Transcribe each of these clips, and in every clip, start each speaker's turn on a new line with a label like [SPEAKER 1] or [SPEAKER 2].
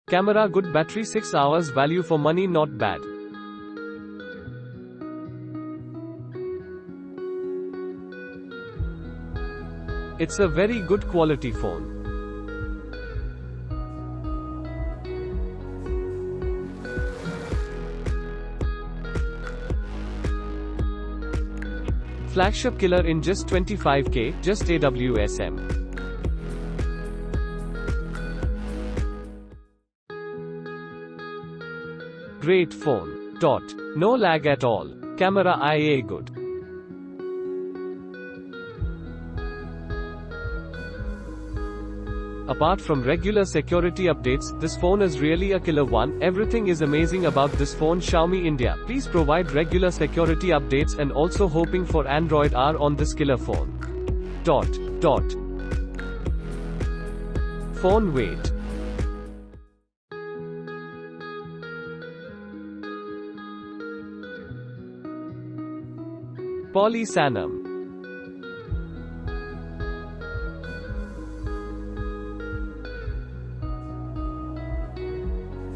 [SPEAKER 1] Camera good, battery 6 hours, value for money not bad. It's a very good quality phone. Flagship killer in just 25k, just AWSM. Great phone. No lag at all. Camera IA good. Apart from regular security updates, this phone is really a killer one. Everything is amazing about this phone. Xiaomi India, please provide regular security updates, and also hoping for Android R on this killer phone. Phone weight. Polysanum.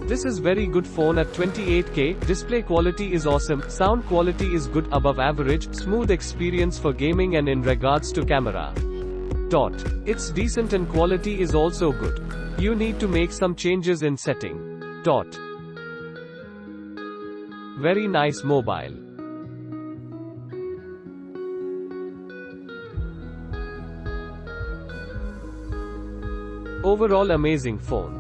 [SPEAKER 1] This is very good phone at 28k, display quality is awesome, sound quality is good, above average, smooth experience for gaming, and in regards to camera. It's decent and quality is also good. You need to make some changes in setting. Very nice mobile. Overall amazing phone.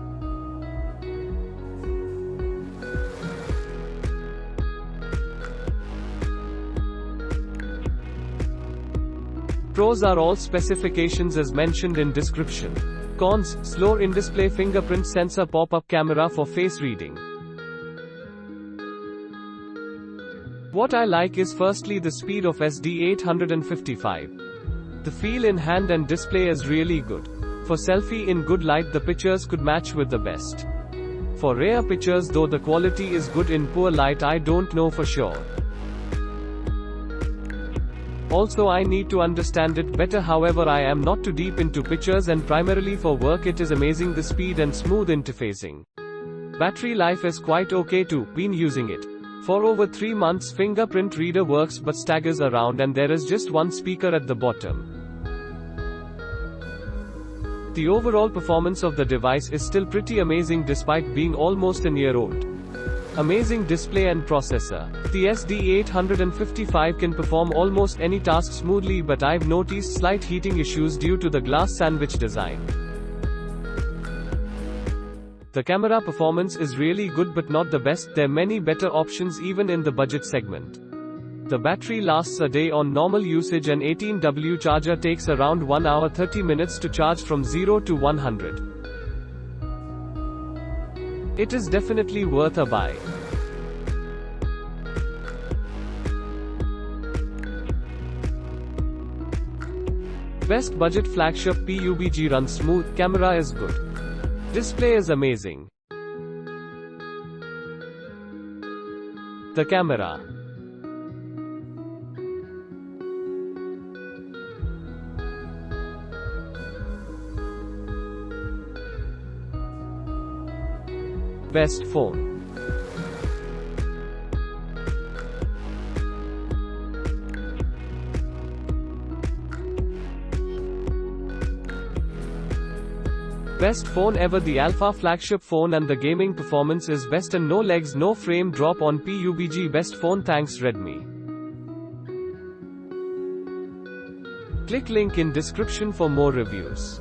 [SPEAKER 1] Pros are all specifications as mentioned in description. Cons: slow in-display fingerprint sensor, pop-up camera for face reading. What I like is firstly the speed of SD855. The feel in hand and display is really good. For selfie in good light the pictures could match with the best. For rare pictures though the quality is good, in poor light I don't know for sure. Also I need to understand it better, however I am not too deep into pictures and primarily for work it is amazing, the speed and smooth interfacing. Battery life is quite okay too, been using it for over 3 months. Fingerprint reader works but staggers around and there is just one speaker at the bottom. The overall performance of the device is still pretty amazing despite being almost a year old. Amazing display and processor. The SD855 can perform almost any task smoothly, but I've noticed slight heating issues due to the glass sandwich design. The camera performance is really good but not the best, there are many better options even in the budget segment. The battery lasts a day on normal usage and 18W charger takes around 1 hour 30 minutes to charge from 0 to 100. It is definitely worth a buy. Best budget flagship PUBG runs smooth, camera is good. Display is amazing. The camera. Best phone. Best phone ever. The Alpha flagship phone and the gaming performance is best and no legs, no frame drop on PUBG. Best phone, thanks Redmi. Click link in description for more reviews.